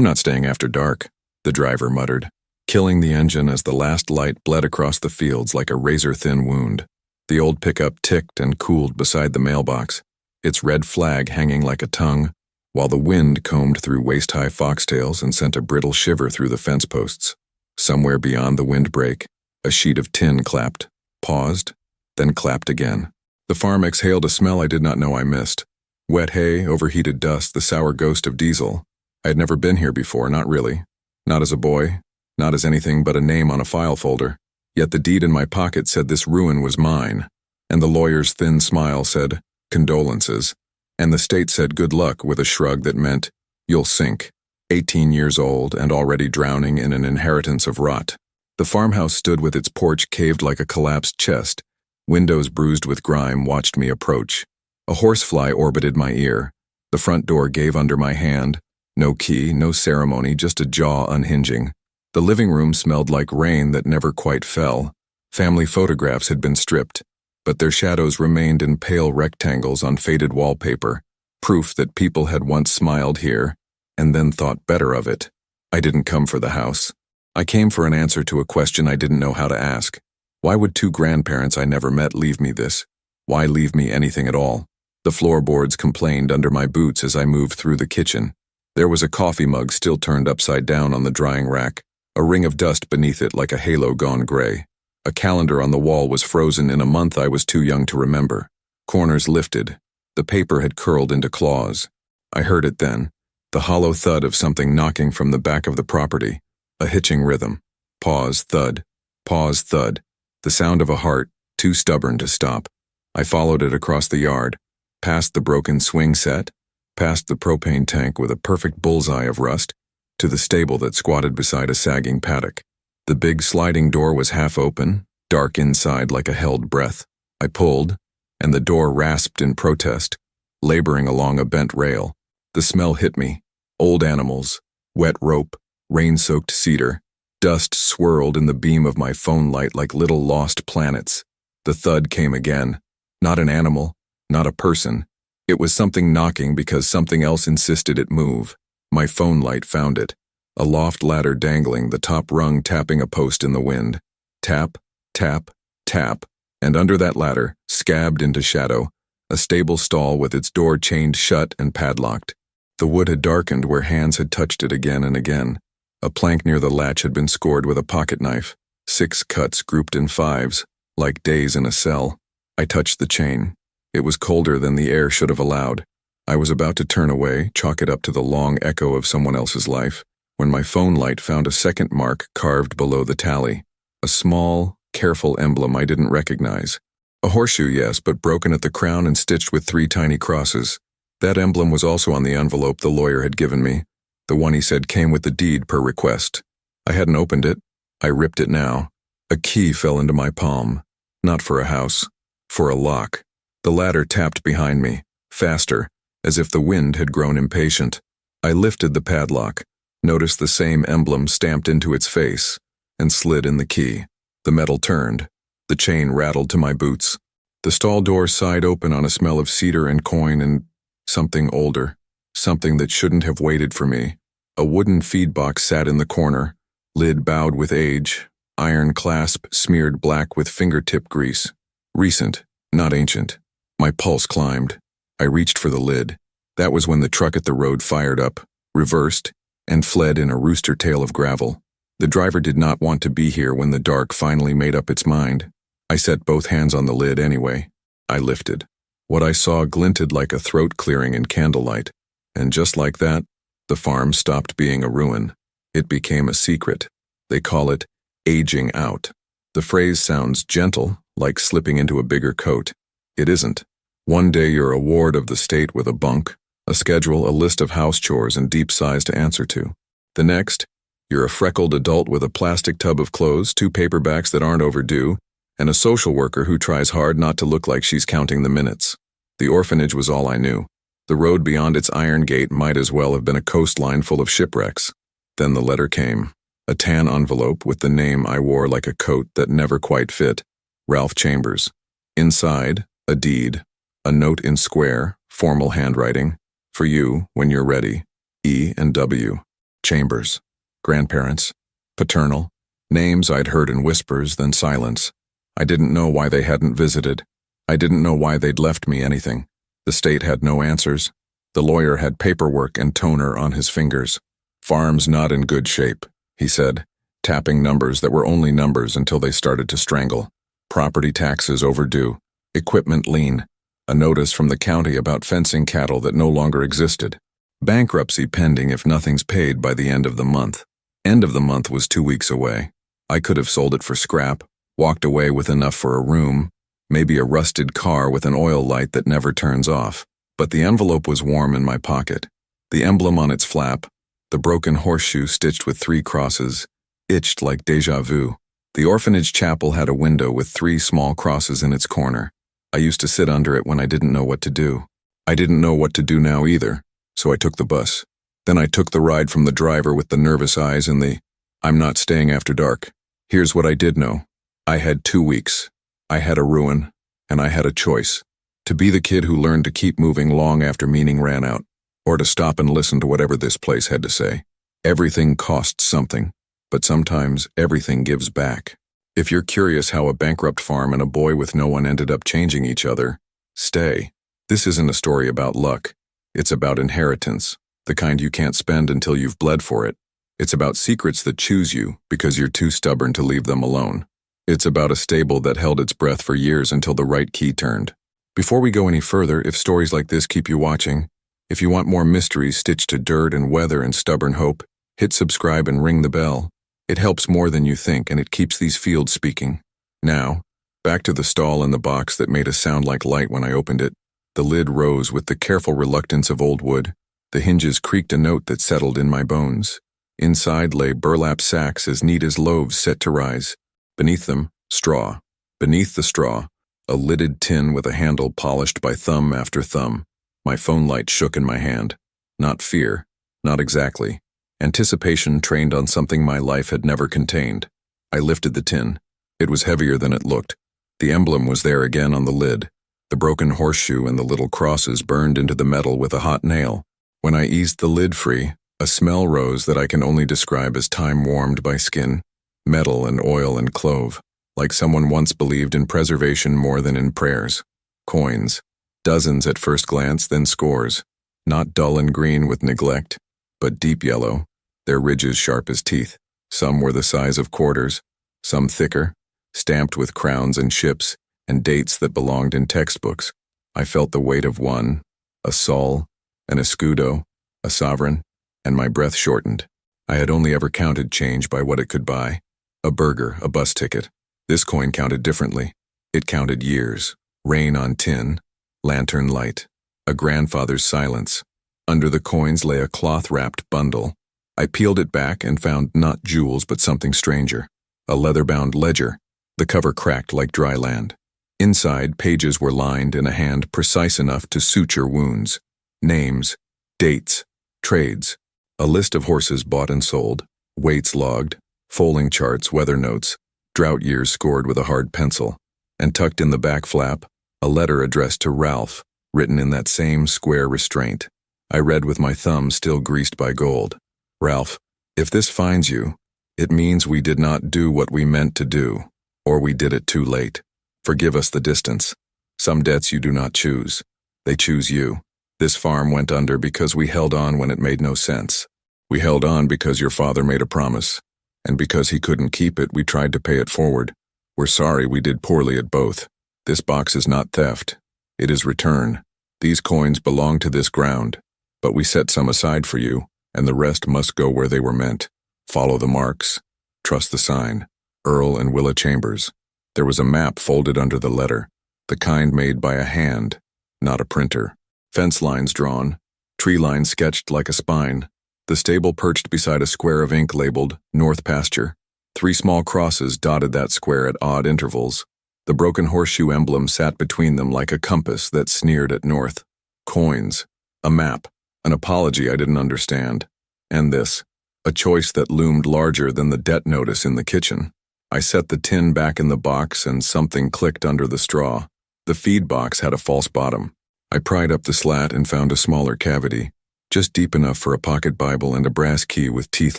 I'm not staying after dark, the driver muttered, killing the engine as the last light bled across the fields like a razor-thin wound. The old pickup ticked and cooled beside the mailbox, its red flag hanging like a tongue, while the wind combed through waist-high foxtails and sent a brittle shiver through the fence posts. Somewhere beyond the windbreak, a sheet of tin clapped, paused, then clapped again. The farm exhaled a smell I did not know I missed. Wet hay, overheated dust, the sour ghost of diesel. I had never been here before, not really. Not as a boy, not as anything but a name on a file folder. Yet the deed in my pocket said this ruin was mine, and the lawyer's thin smile said, condolences, and the state said good luck with a shrug that meant, you'll sink. 18 years old and already drowning in an inheritance of rot. The farmhouse stood with its porch caved like a collapsed chest. Windows bruised with grime watched me approach. A horsefly orbited my ear. The front door gave under my hand. No key, no ceremony, just a jaw unhinging. The living room smelled like rain that never quite fell. Family photographs had been stripped, but their shadows remained in pale rectangles on faded wallpaper, proof that people had once smiled here, and then thought better of it. I didn't come for the house. I came for an answer to a question I didn't know how to ask. Why would two grandparents I never met leave me this? Why leave me anything at all? The floorboards complained under my boots as I moved through the kitchen. There was a coffee mug still turned upside down on the drying rack, a ring of dust beneath it like a halo gone gray. A calendar on the wall was frozen in a month I was too young to remember. Corners lifted. The paper had curled into claws. I heard it then, the hollow thud of something knocking from the back of the property, a hitching rhythm. Pause, thud. Pause, thud. The sound of a heart, too stubborn to stop. I followed it across the yard, past the broken swing set, past the propane tank with a perfect bullseye of rust, to the stable that squatted beside a sagging paddock. The big sliding door was half open, dark inside like a held breath. I pulled, and the door rasped in protest, laboring along a bent rail. The smell hit me. Old animals, wet rope, rain-soaked cedar. Dust swirled in the beam of my phone light like little lost planets. The thud came again. Not an animal, not a person. It was something knocking because something else insisted it move. My phone light found it. A loft ladder dangling, the top rung tapping a post in the wind. Tap, tap, tap, and under that ladder, scabbed into shadow, a stable stall with its door chained shut and padlocked. The wood had darkened where hands had touched it again and again. A plank near the latch had been scored with a pocket knife, 6 cuts grouped in 5s, like days in a cell. I touched the chain. It was colder than the air should have allowed. I was about to turn away, chalk it up to the long echo of someone else's life, when my phone light found a second mark carved below the tally. A small, careful emblem I didn't recognize. A horseshoe, yes, but broken at the crown and stitched with 3 tiny crosses. That emblem was also on the envelope the lawyer had given me. The one he said came with the deed per request. I hadn't opened it. I ripped it now. A key fell into my palm. Not for a house. For a lock. The ladder tapped behind me, faster, as if the wind had grown impatient. I lifted the padlock, noticed the same emblem stamped into its face, and slid in the key. The metal turned. The chain rattled to my boots. The stall door sighed open on a smell of cedar and coin and something older, something that shouldn't have waited for me. A wooden feed box sat in the corner, lid bowed with age, iron clasp smeared black with fingertip grease. Recent, not ancient. My pulse climbed. I reached for the lid. That was when the truck at the road fired up, reversed, and fled in a rooster tail of gravel. The driver did not want to be here when the dark finally made up its mind. I set both hands on the lid anyway. I lifted. What I saw glinted like a throat clearing in candlelight, and just like that, the farm stopped being a ruin. It became a secret. They call it aging out. The phrase sounds gentle, like slipping into a bigger coat. It isn't. One day you're a ward of the state with a bunk, a schedule, a list of house chores, and deep sighs to answer to. The next, you're a freckled adult with a plastic tub of clothes, 2 paperbacks that aren't overdue, and a social worker who tries hard not to look like she's counting the minutes. The orphanage was all I knew. The road beyond its iron gate might as well have been a coastline full of shipwrecks. Then the letter came. A tan envelope with the name I wore like a coat that never quite fit. Ralph Chambers. Inside, a deed. A note in square, formal handwriting. For you, when you're ready. E and W. Chambers. Grandparents. Paternal. Names I'd heard in whispers, then silence. I didn't know why they hadn't visited. I didn't know why they'd left me anything. The state had no answers. The lawyer had paperwork and toner on his fingers. Farm's not in good shape, he said, tapping numbers that were only numbers until they started to strangle. Property taxes overdue. Equipment lien. A notice from the county about fencing cattle that no longer existed. Bankruptcy pending if nothing's paid by the end of the month. End of the month was 2 weeks away. I could have sold it for scrap, walked away with enough for a room, maybe a rusted car with an oil light that never turns off. But the envelope was warm in my pocket. The emblem on its flap, the broken horseshoe stitched with 3 crosses, itched like déjà vu. The orphanage chapel had a window with 3 small crosses in its corner. I used to sit under it when I didn't know what to do. I didn't know what to do now either, so I took the bus. Then I took the ride from the driver with the nervous eyes and the, "I'm not staying after dark." Here's what I did know. I had 2 weeks. I had a ruin, and I had a choice. To be the kid who learned to keep moving long after meaning ran out, or to stop and listen to whatever this place had to say. Everything costs something, but sometimes everything gives back. If you're curious how a bankrupt farm and a boy with no one ended up changing each other, stay. This isn't a story about luck. It's about inheritance, the kind you can't spend until you've bled for it. It's about secrets that choose you because you're too stubborn to leave them alone. It's about a stable that held its breath for years until the right key turned. Before we go any further, if stories like this keep you watching, if you want more mysteries stitched to dirt and weather and stubborn hope, hit subscribe and ring the bell. It helps more than you think, and it keeps these fields speaking. Now, back to the stall and the box that made a sound like light when I opened it. The lid rose with the careful reluctance of old wood. The hinges creaked a note that settled in my bones. Inside lay burlap sacks as neat as loaves set to rise. Beneath them, straw. Beneath the straw, a lidded tin with a handle polished by thumb after thumb. My phone light shook in my hand. Not fear. Not exactly. Anticipation trained on something my life had never contained. I lifted the tin. It was heavier than it looked. The emblem was there again on the lid. The broken horseshoe and the little crosses burned into the metal with a hot nail. When I eased the lid free, a smell rose that I can only describe as time warmed by skin, metal and oil and clove, like someone once believed in preservation more than in prayers. Coins. Dozens at first glance, then scores. Not dull and green with neglect, but deep yellow, their ridges sharp as teeth. Some were the size of quarters, some thicker, stamped with crowns and ships, and dates that belonged in textbooks. I felt the weight of one, a sol, an escudo, a sovereign, and my breath shortened. I had only ever counted change by what it could buy. A burger, a bus ticket. This coin counted differently. It counted years, rain on tin, lantern light, a grandfather's silence. Under the coins lay a cloth-wrapped bundle. I peeled it back and found not jewels but something stranger. A leather-bound ledger. The cover cracked like dry land. Inside, pages were lined in a hand precise enough to suture wounds. Names, dates, trades. A list of horses bought and sold, weights logged, foaling charts, weather notes, drought years scored with a hard pencil. And tucked in the back flap, a letter addressed to Ralph, written in that same square restraint. I read with my thumb still greased by gold. Ralph, if this finds you, it means we did not do what we meant to do, or we did it too late. Forgive us the distance. Some debts you do not choose. They choose you. This farm went under because we held on when it made no sense. We held on because your father made a promise, and because he couldn't keep it, we tried to pay it forward. We're sorry we did poorly at both. This box is not theft. It is return. These coins belong to this ground, but we set some aside for you, and the rest must go where they were meant. Follow the marks. Trust the sign. Earl and Willa Chambers. There was a map folded under the letter, the kind made by a hand, not a printer. Fence lines drawn, tree lines sketched like a spine. The stable perched beside a square of ink labeled North Pasture. 3 small crosses dotted that square at odd intervals. The broken horseshoe emblem sat between them like a compass that sneered at north. Coins. A map. An apology I didn't understand. And this. A choice that loomed larger than the debt notice in the kitchen. I set the tin back in the box and something clicked under the straw. The feed box had a false bottom. I pried up the slat and found a smaller cavity. just deep enough for a pocket Bible and a brass key with teeth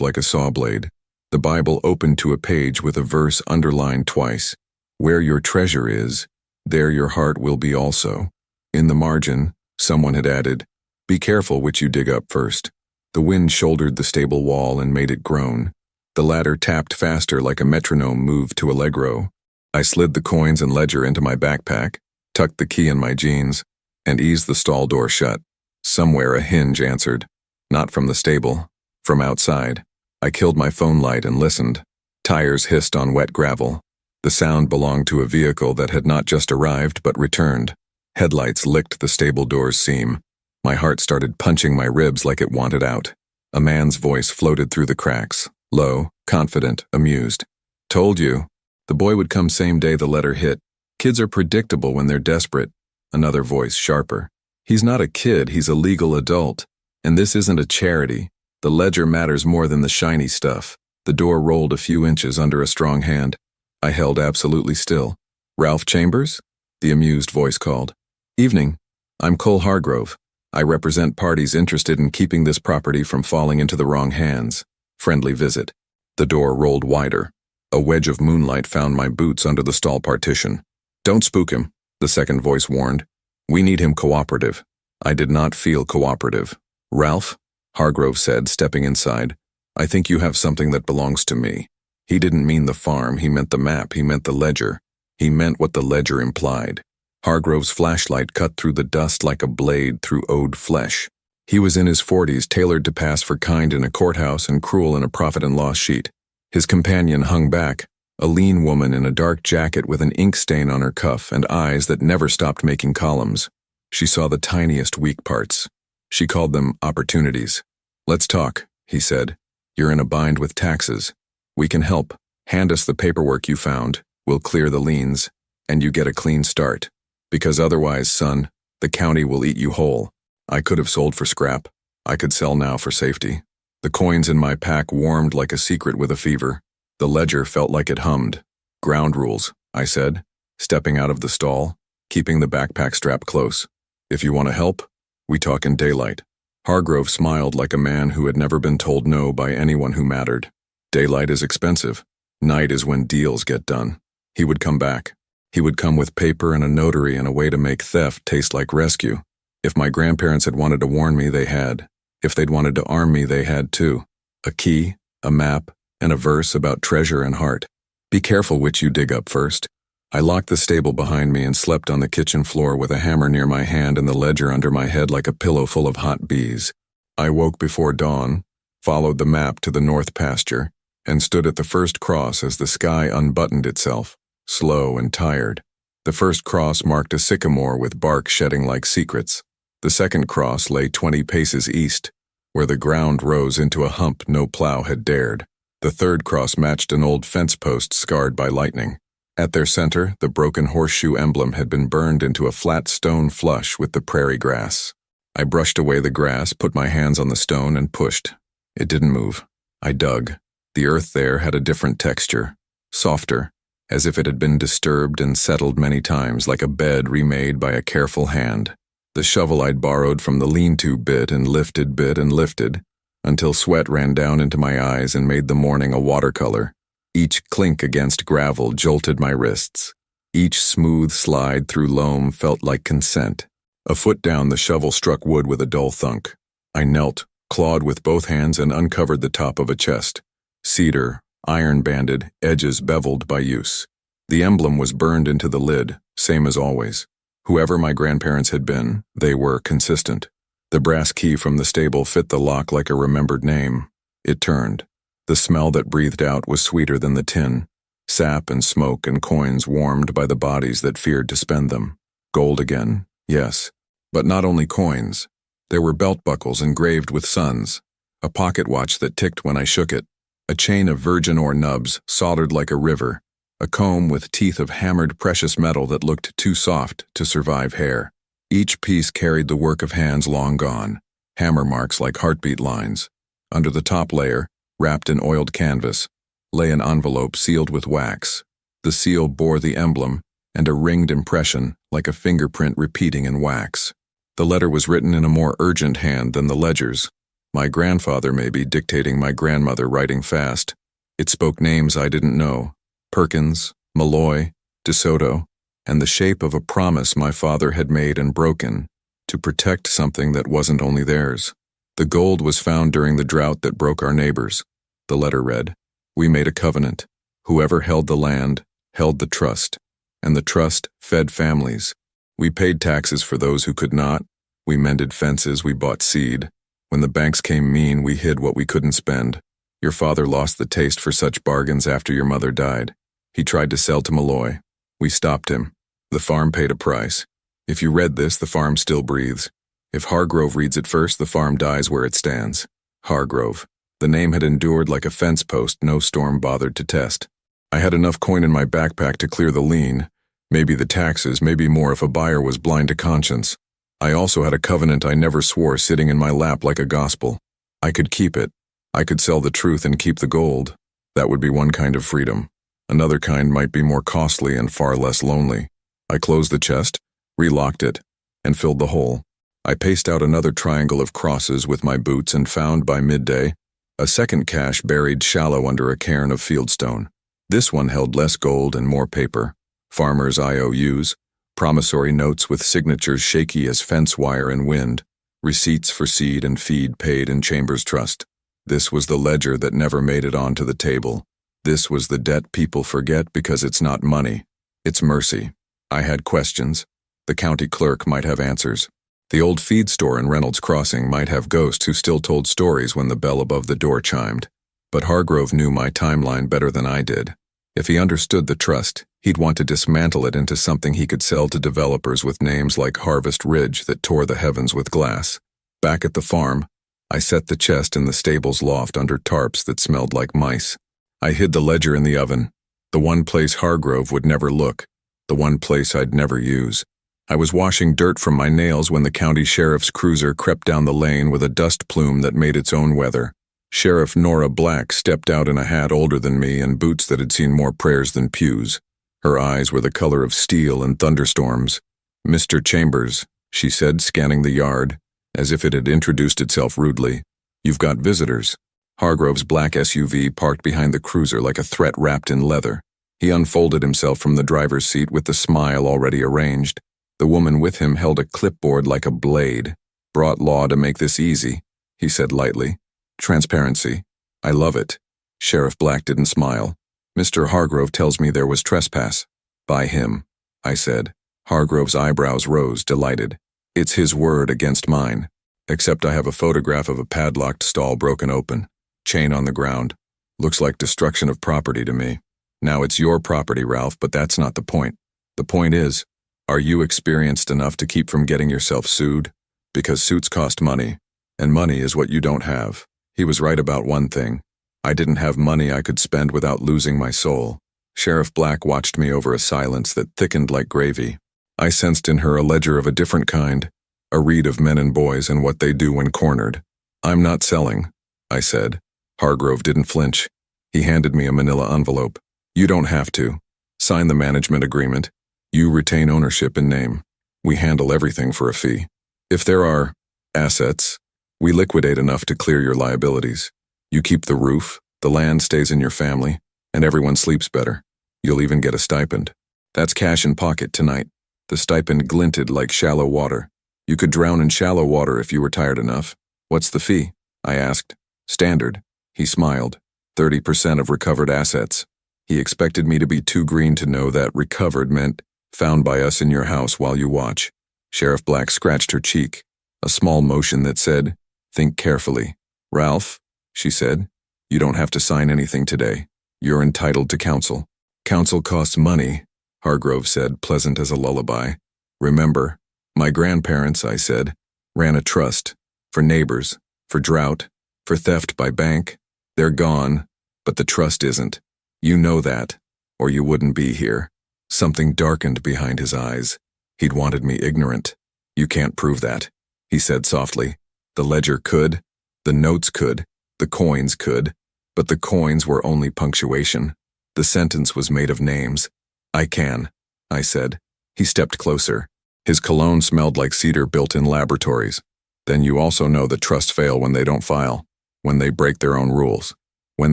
like a saw blade. The Bible opened to a page with a verse underlined twice. Where your treasure is, there your heart will be also. In the margin, someone had added, be careful which you dig up first. The wind shouldered the stable wall and made it groan. The ladder tapped faster like a metronome moved to allegro. I slid the coins and ledger into my backpack, tucked the key in my jeans, and eased the stall door shut. Somewhere a hinge answered. Not from the stable, from outside. I killed my phone light and listened. Tires hissed on wet gravel. The sound belonged to a vehicle that had not just arrived but returned. Headlights licked the stable door's seam. My heart started punching my ribs like it wanted out. A man's voice floated through the cracks, low, confident, amused. Told you. The boy would come same day the letter hit. Kids are predictable when they're desperate. Another voice, sharper. He's not a kid, he's a legal adult. And this isn't a charity. The ledger matters more than the shiny stuff. The door rolled a few inches under a strong hand. I held absolutely still. Ralph Chambers? The amused voice called. Evening. I'm Cole Hargrove. I represent parties interested in keeping this property from falling into the wrong hands. Friendly visit. The door rolled wider. A wedge of moonlight found my boots under the stall partition. Don't spook him, the second voice warned. We need him cooperative. I did not feel cooperative. Ralph? Hargrove said, stepping inside. I think you have something that belongs to me. He didn't mean the farm, he meant the map, he meant the ledger. He meant what the ledger implied. Hargrove's flashlight cut through the dust like a blade through owed flesh. He was in his 40s, tailored to pass for kind in a courthouse and cruel in a profit and loss sheet. His companion hung back, a lean woman in a dark jacket with an ink stain on her cuff and eyes that never stopped making columns. She saw the tiniest weak parts. She called them opportunities. Let's talk, he said. You're in a bind with taxes. We can help. Hand us the paperwork you found. We'll clear the liens, and you get a clean start. Because otherwise, son, the county will eat you whole. I could have sold for scrap. I could sell now for safety. The coins in my pack warmed like a secret with a fever. The ledger felt like it hummed. Ground rules, I said, stepping out of the stall, keeping the backpack strap close. If you want to help, we talk in daylight. Hargrove smiled like a man who had never been told no by anyone who mattered. Daylight is expensive. Night is when deals get done. He would come back. He would come with paper and a notary and a way to make theft taste like rescue. If my grandparents had wanted to warn me, they had. If they'd wanted to arm me, they had too. A key, a map, and a verse about treasure and heart. Be careful which you dig up first. I locked the stable behind me and slept on the kitchen floor with a hammer near my hand and the ledger under my head like a pillow full of hot bees. I woke before dawn, followed the map to the north pasture, and stood at the first cross as the sky unbuttoned itself, slow and tired. The first cross marked a sycamore with bark shedding like secrets. The second cross lay 20 paces east, where the ground rose into a hump no plow had dared. The third cross matched an old fence post scarred by lightning. At their center, the broken horseshoe emblem had been burned into a flat stone flush with the prairie grass. I brushed away the grass, put my hands on the stone, and pushed. It didn't move. I dug. The earth there had a different texture, softer, as if it had been disturbed and settled many times like a bed remade by a careful hand. The shovel I'd borrowed from the lean-to bit and lifted, until sweat ran down into my eyes and made the morning a watercolor. Each clink against gravel jolted my wrists. Each smooth slide through loam felt like consent. A foot down, the shovel struck wood with a dull thunk. I knelt, clawed with both hands, and uncovered the top of a chest. Cedar, iron-banded, edges beveled by use. The emblem was burned into the lid, same as always. Whoever my grandparents had been, they were consistent. The brass key from the stable fit the lock like a remembered name. It turned. The smell that breathed out was sweeter than the tin. Sap and smoke and coins warmed by the bodies that feared to spend them. Gold again, yes. But not only coins. There were belt buckles engraved with suns. A pocket watch that ticked when I shook it. A chain of virgin ore nubs soldered like a river. A comb with teeth of hammered precious metal that looked too soft to survive hair. Each piece carried the work of hands long gone, hammer marks like heartbeat lines. Under the top layer, wrapped in oiled canvas, lay an envelope sealed with wax. The seal bore the emblem and a ringed impression like a fingerprint repeating in wax. The letter was written in a more urgent hand than the ledger's. My grandfather, maybe, dictating my grandmother writing fast. It spoke names I didn't know: Perkins, Malloy, DeSoto, and the shape of a promise my father had made and broken, to protect something that wasn't only theirs. The gold was found during the drought that broke our neighbors. The letter read, "We made a covenant. Whoever held the land held the trust, and the trust fed families. We paid taxes for those who could not. We mended fences, we bought seed. When the banks came mean, we hid what we couldn't spend. Your father lost the taste for such bargains after your mother died. He tried to sell to Malloy. We stopped him. The farm paid a price. If you read this, the farm still breathes. If Hargrove reads it first, the farm dies where it stands. Hargrove. The name had endured like a fence post no storm bothered to test. I had enough coin in my backpack to clear the lien, maybe the taxes, maybe more if a buyer was blind to conscience. I also had a covenant I never swore sitting in my lap like a gospel. I could keep it. I could sell the truth and keep the gold. That would be one kind of freedom. Another kind might be more costly and far less lonely. I closed the chest, relocked it, and filled the hole. I paced out another triangle of crosses with my boots and found, by midday, a second cache buried shallow under a cairn of fieldstone. This one held less gold and more paper. Farmers' IOUs, promissory notes with signatures shaky as fence wire in wind, receipts for seed and feed paid in Chambers Trust. This was the ledger that never made it onto the table. This was the debt people forget because it's not money. It's mercy. I had questions. The county clerk might have answers. The old feed store in Reynolds Crossing might have ghosts who still told stories when the bell above the door chimed. But Hargrove knew my timeline better than I did. If he understood the trust, he'd want to dismantle it into something he could sell to developers with names like Harvest Ridge that tore the heavens with glass. Back at the farm, I set the chest in the stable's loft under tarps that smelled like mice. I hid the ledger in the oven, the one place Hargrove would never look, the one place I'd never use. I was washing dirt from my nails when the county sheriff's cruiser crept down the lane with a dust plume that made its own weather. Sheriff Nora Black stepped out in a hat older than me and boots that had seen more prayers than pews. Her eyes were the color of steel in thunderstorms. "Mr. Chambers," she said, scanning the yard, as if it had introduced itself rudely. "You've got visitors." Hargrove's black SUV parked behind the cruiser like a threat wrapped in leather. He unfolded himself from the driver's seat with the smile already arranged. The woman with him held a clipboard like a blade. "Brought law to make this easy," he said lightly. "Transparency. I love it." Sheriff Black didn't smile. "Mr. Hargrove tells me there was trespass." "By him," I said. Hargrove's eyebrows rose, delighted. "It's his word against mine. Except I have a photograph of a padlocked stall broken open. Chain on the ground. Looks like destruction of property to me. Now it's your property, Ralph, but that's not the point. The point is, are you experienced enough to keep from getting yourself sued? Because suits cost money, and money is what you don't have." He was right about one thing. I didn't have money I could spend without losing my soul. Sheriff Black watched me over a silence that thickened like gravy. I sensed in her a ledger of a different kind, a read of men and boys and what they do when cornered. "I'm not selling," I said. Hargrove didn't flinch. He handed me a manila envelope. "You don't have to. Sign the management agreement. You retain ownership in name. We handle everything for a fee. If there are assets, we liquidate enough to clear your liabilities. You keep the roof, the land stays in your family, and everyone sleeps better. You'll even get a stipend. That's cash in pocket tonight." The stipend glinted like shallow water. "You could drown in shallow water if you were tired enough." "What's the fee?" I asked. "Standard." He smiled. 30% of recovered assets. He expected me to be too green to know that recovered meant found by us in your house while you watch. Sheriff Black scratched her cheek, a small motion that said, "Think carefully." "Ralph," she said, "you don't have to sign anything today. You're entitled to counsel." "Counsel costs money," Hargrove said, pleasant as a lullaby. "Remember, my grandparents," I said, "ran a trust. For neighbors, for drought, for theft by bank. They're gone, but the trust isn't. You know that, or you wouldn't be here." Something darkened behind his eyes. He'd wanted me ignorant. "You can't prove that," he said softly. "The ledger could, the notes could, the coins could, but the coins were only punctuation. The sentence was made of names." "I can," I said. He stepped closer. His cologne smelled like cedar built in laboratories. Then you also know that trusts fail when they don't file, when they break their own rules, when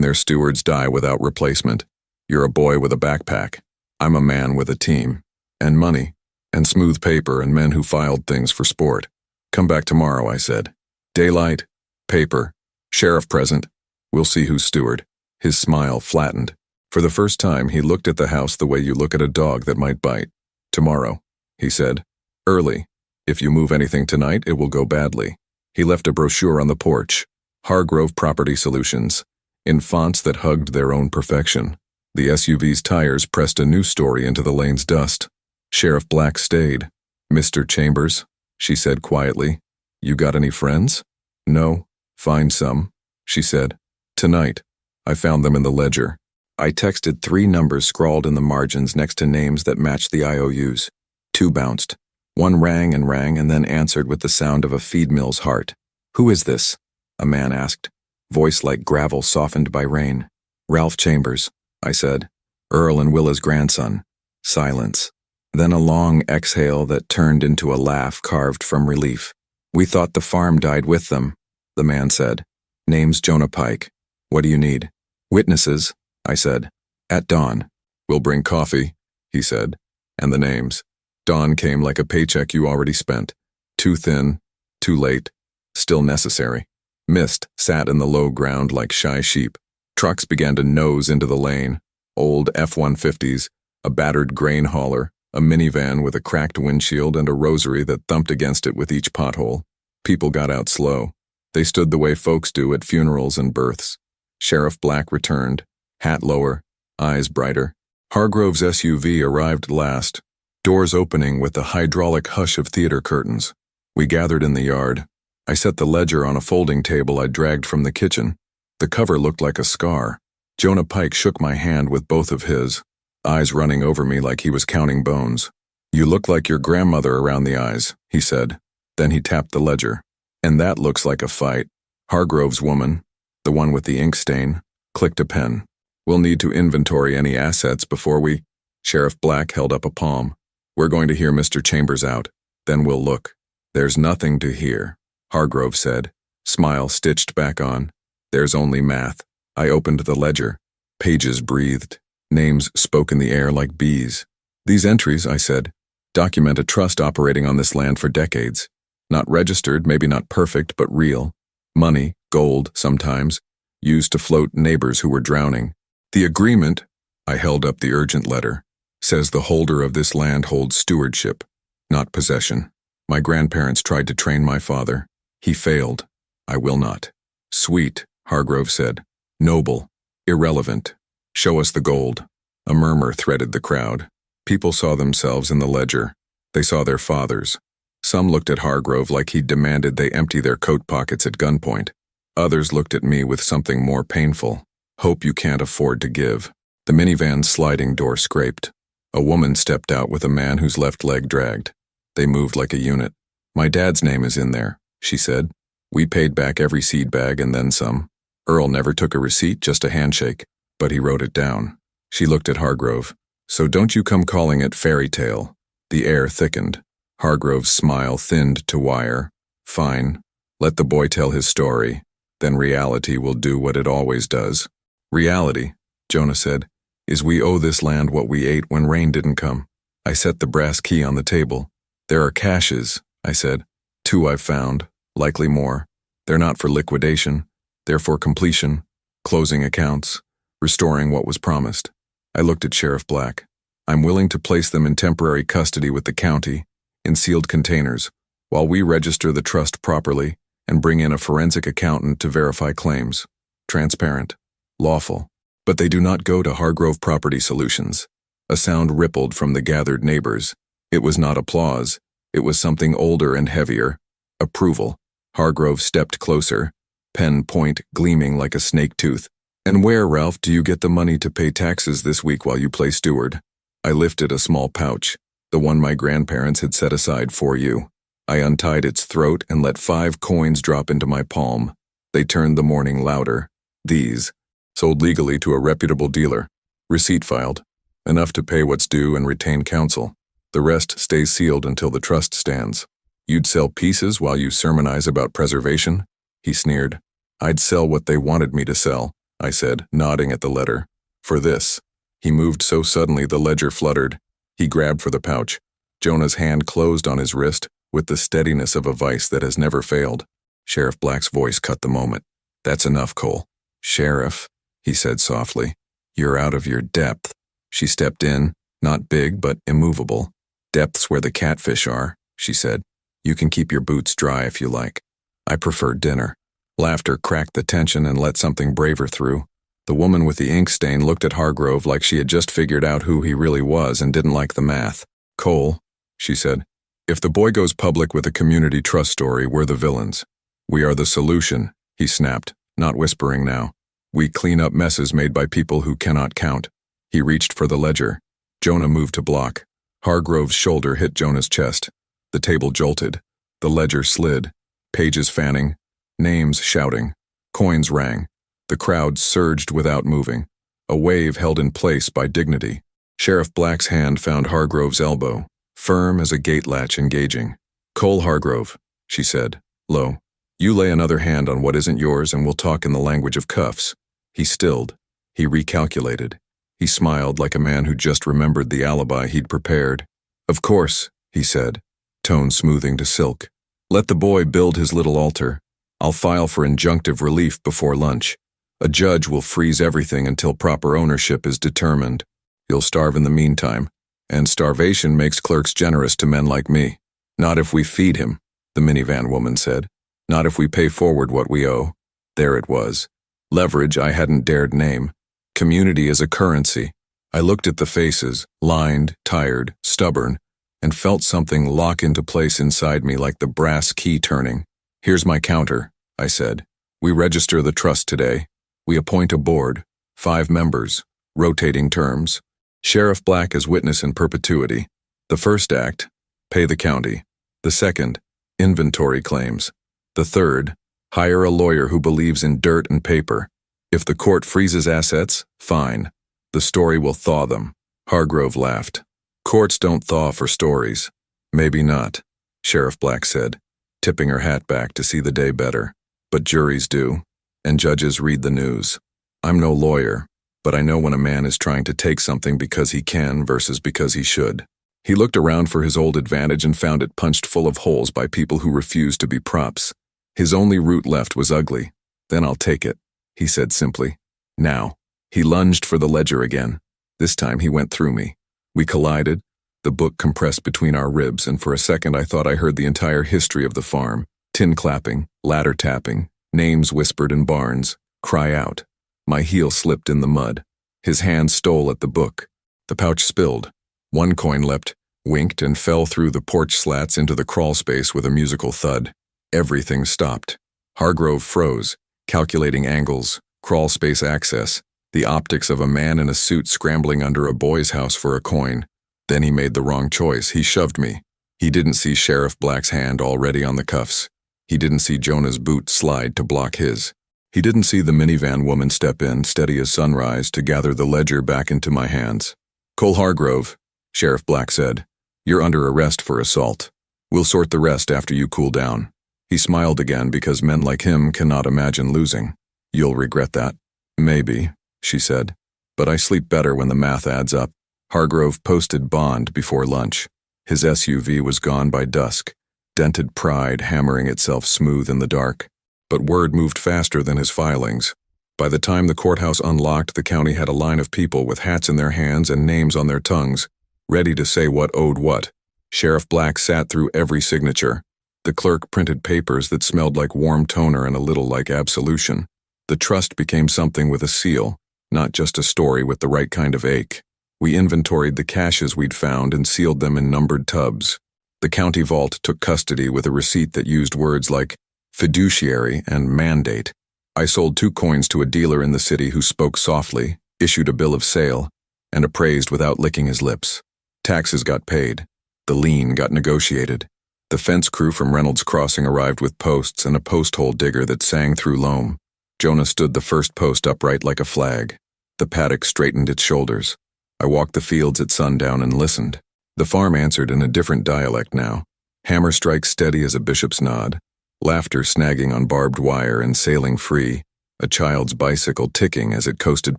their stewards die without replacement. You're a boy with a backpack. I'm a man with a team, and money, and smooth paper and men who filed things for sport. Come back tomorrow, I said. Daylight, paper, sheriff present. We'll see who's steward. His smile flattened. For the first time, he looked at the house the way you look at a dog that might bite. Tomorrow, he said. Early. If you move anything tonight, it will go badly. He left a brochure on the porch. Hargrove Property Solutions, in fonts that hugged their own perfection. The SUV's tires pressed a new story into the lane's dust. Sheriff Black stayed. Mr. Chambers, she said quietly. You got any friends? No. Find some, she said. Tonight. I found them in the ledger. I texted 3 numbers scrawled in the margins next to names that matched the IOUs. 2 bounced. 1 rang and then answered with the sound of a feed mill's heart. Who is this? A man asked, voice like gravel softened by rain. Ralph Chambers, I said. Earl and Willa's grandson. Silence. Then a long exhale that turned into a laugh carved from relief. We thought the farm died with them, the man said. Name's Jonah Pike. What do you need? Witnesses, I said. At dawn. We'll bring coffee, he said. And the names. Dawn came like a paycheck you already spent. Too thin, too late, still necessary. Mist sat in the low ground like shy sheep. Trucks began to nose into the lane. Old F-150s, a battered grain hauler, a minivan with a cracked windshield and a rosary that thumped against it with each pothole. People got out slow. They stood the way folks do at funerals and births. Sheriff Black returned, hat lower, eyes brighter. Hargrove's SUV arrived last, doors opening with the hydraulic hush of theater curtains. We gathered in the yard. I set the ledger on a folding table I dragged from the kitchen. The cover looked like a scar. Jonah Pike shook my hand with both of his, eyes running over me like he was counting bones. You look like your grandmother around the eyes, he said. Then he tapped the ledger. And that looks like a fight. Hargrove's woman, the one with the ink stain, clicked a pen. We'll need to inventory any assets before we... Sheriff Black held up a palm. We're going to hear Mr. Chambers out. Then we'll look. There's nothing to hear, Hargrove said, smile stitched back on. There's only math. I opened the ledger. Pages breathed. Names spoke in the air like bees. These entries, I said, document a trust operating on this land for decades. Not registered, maybe not perfect, but real. Money, gold, sometimes, used to float neighbors who were drowning. The agreement, I held up the urgent letter, says the holder of this land holds stewardship, not possession. My grandparents tried to train my father. He failed. I will not. Sweet, Hargrove said. Noble. Irrelevant. Show us the gold. A murmur threaded the crowd. People saw themselves in the ledger. They saw their fathers. Some looked at Hargrove like he demanded they empty their coat pockets at gunpoint. Others looked at me with something more painful. Hope you can't afford to give. The minivan's sliding door scraped. A woman stepped out with a man whose left leg dragged. They moved like a unit. My dad's name is in there, she said. We paid back every seed bag and then some. Earl never took a receipt, just a handshake, but he wrote it down. She looked at Hargrove. So don't you come calling it fairy tale. The air thickened. Hargrove's smile thinned to wire. Fine. Let the boy tell his story. Then reality will do what it always does. Reality, Jonah said, is we owe this land what we ate when rain didn't come. I set the brass key on the table. There are caches, I said. 2 I've found, likely more. They're not for liquidation. They're for completion, closing accounts, restoring what was promised. I looked at Sheriff Black. I'm willing to place them in temporary custody with the county, in sealed containers, while we register the trust properly and bring in a forensic accountant to verify claims. Transparent. Lawful. But they do not go to Hargrove Property Solutions. A sound rippled from the gathered neighbors. It was not applause. It was something older and heavier. Approval. Hargrove stepped closer, pen point gleaming like a snake tooth. And where, Ralph, do you get the money to pay taxes this week while you play steward? I lifted a small pouch, the one my grandparents had set aside for you. I untied its throat and let 5 coins drop into my palm. They turned the morning louder. These. Sold legally to a reputable dealer. Receipt filed. Enough to pay what's due and retain counsel. The rest stays sealed until the trust stands. You'd sell pieces while you sermonize about preservation? He sneered. I'd sell what they wanted me to sell, I said, nodding at the letter. For this. He moved so suddenly the ledger fluttered. He grabbed for the pouch. Jonah's hand closed on his wrist with the steadiness of a vice that has never failed. Sheriff Black's voice cut the moment. That's enough, Cole. Sheriff, he said softly. You're out of your depth. She stepped in, not big but immovable. Depths where the catfish are, she said. You can keep your boots dry if you like. I prefer dinner. Laughter cracked the tension and let something braver through. The woman with the ink stain looked at Hargrove like she had just figured out who he really was and didn't like the math. Cole, she said, if the boy goes public with a community trust story, we're the villains. We are the solution, he snapped, not whispering now. We clean up messes made by people who cannot count. He reached for the ledger. Jonah moved to block. Hargrove's shoulder hit Jonah's chest. The table jolted. The ledger slid. Pages fanning. Names shouting. Coins rang. The crowd surged without moving. A wave held in place by dignity. Sheriff Black's hand found Hargrove's elbow, firm as a gate latch engaging. Cole Hargrove, she said, low. You lay another hand on what isn't yours and we'll talk in the language of cuffs. He stilled. He recalculated. He smiled like a man who just remembered the alibi he'd prepared. Of course, he said, tone smoothing to silk. Let the boy build his little altar. I'll file for injunctive relief before lunch. A judge will freeze everything until proper ownership is determined. You'll starve in the meantime, and starvation makes clerks generous to men like me. Not if we feed him, the minivan woman said. Not if we pay forward what we owe. There it was. Leverage I hadn't dared name. Community as a currency. I looked at the faces, lined, tired, stubborn, and felt something lock into place inside me like the brass key turning. Here's my counter, I said. We register the trust today. We appoint a board, 5 members, rotating terms. Sheriff Black as witness in perpetuity. The first act, pay the county. The second, inventory claims. The third, hire a lawyer who believes in dirt and paper. If the court freezes assets, fine. The story will thaw them. Hargrove laughed. Courts don't thaw for stories. Maybe not, Sheriff Black said, tipping her hat back to see the day better. But juries do, and judges read the news. I'm no lawyer, but I know when a man is trying to take something because he can versus because he should. He looked around for his old advantage and found it punched full of holes by people who refused to be props. His only route left was ugly. Then I'll take it, he said simply. Now. He lunged for the ledger again. This time he went through me. We collided, the book compressed between our ribs, and for a second I thought I heard the entire history of the farm. Tin clapping, ladder tapping, names whispered in barns, cry out. My heel slipped in the mud. His hand stole at the book. The pouch spilled. One coin leapt, winked, and fell through the porch slats into the crawl space with a musical thud. Everything stopped. Hargrove froze, calculating angles, crawl space access, the optics of a man in a suit scrambling under a boy's house for a coin. Then he made the wrong choice. He shoved me. He didn't see Sheriff Black's hand already on the cuffs. He didn't see Jonah's boot slide to block his. He didn't see the minivan woman step in, steady as sunrise, to gather the ledger back into my hands. Cole Hargrove, Sheriff Black said, you're under arrest for assault. We'll sort the rest after you cool down. He smiled again because men like him cannot imagine losing. You'll regret that. Maybe, she said, but I sleep better when the math adds up. Hargrove posted bond before lunch. His SUV was gone by dusk, dented pride hammering itself smooth in the dark. But word moved faster than his filings. By the time the courthouse unlocked, the county had a line of people with hats in their hands and names on their tongues, ready to say what owed what. Sheriff Black sat through every signature. The clerk printed papers that smelled like warm toner and a little like absolution. The trust became something with a seal, not just a story with the right kind of ache. We inventoried the caches we'd found and sealed them in numbered tubs. The county vault took custody with a receipt that used words like fiduciary and mandate. I sold 2 coins to a dealer in the city who spoke softly, issued a bill of sale, and appraised without licking his lips. Taxes got paid. The lien got negotiated. The fence crew from Reynolds Crossing arrived with posts and a post hole digger that sang through loam. Jonah stood the first post upright like a flag. The paddock straightened its shoulders. I walked the fields at sundown and listened. The farm answered in a different dialect now. Hammer strikes steady as a bishop's nod. Laughter snagging on barbed wire and sailing free. A child's bicycle ticking as it coasted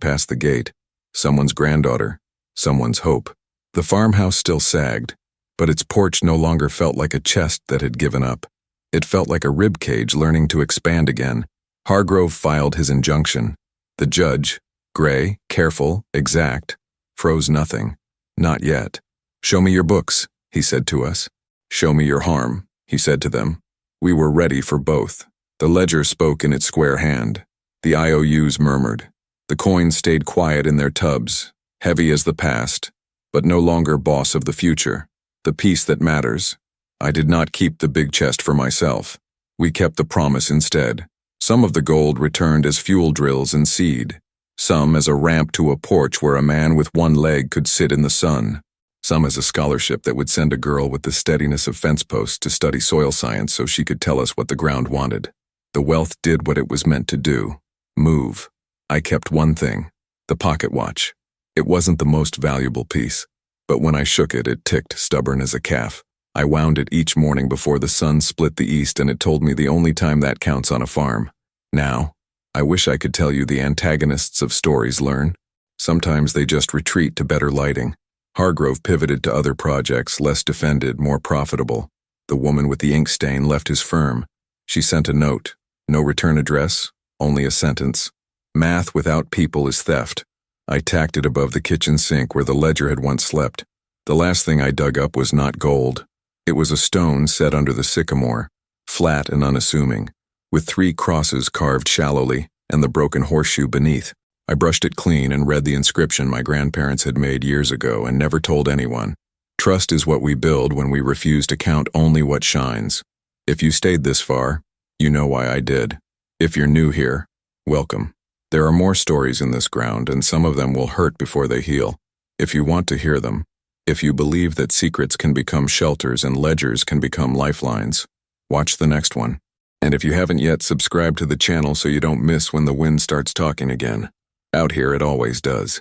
past the gate. Someone's granddaughter. Someone's hope. The farmhouse still sagged, but its porch no longer felt like a chest that had given up. It felt like a rib cage learning to expand again. Hargrove filed his injunction. The judge, gray, careful, exact, froze nothing. Not yet. "Show me your books," he said to us. "Show me your harm," he said to them. We were ready for both. The ledger spoke in its square hand. The IOUs murmured. The coins stayed quiet in their tubs, heavy as the past, but no longer boss of the future. The piece that matters. I did not keep the big chest for myself. We kept the promise instead. Some of the gold returned as fuel drills and seed. Some as a ramp to a porch where a man with one leg could sit in the sun. Some as a scholarship that would send a girl with the steadiness of fence posts to study soil science so she could tell us what the ground wanted. The wealth did what it was meant to do. Move. I kept one thing. The pocket watch. It wasn't the most valuable piece, but when I shook it, it ticked stubborn as a calf. I wound it each morning before the sun split the east, and it told me the only time that counts on a farm. Now, I wish I could tell you the antagonists of stories learn. Sometimes they just retreat to better lighting. Hargrove pivoted to other projects, less defended, more profitable. The woman with the ink stain left his firm. She sent a note. No return address, only a sentence. Math without people is theft. I tacked it above the kitchen sink where the ledger had once slept. The last thing I dug up was not gold. It was a stone set under the sycamore, flat and unassuming, with 3 crosses carved shallowly and the broken horseshoe beneath. I brushed it clean and read the inscription my grandparents had made years ago and never told anyone. Trust is what we build when we refuse to count only what shines. If you stayed this far, you know why I did. If you're new here, welcome. There are more stories in this ground, and some of them will hurt before they heal. If you want to hear them, if you believe that secrets can become shelters and ledgers can become lifelines, watch the next one. And if you haven't yet, subscribe to the channel so you don't miss when the wind starts talking again. Out here it always does.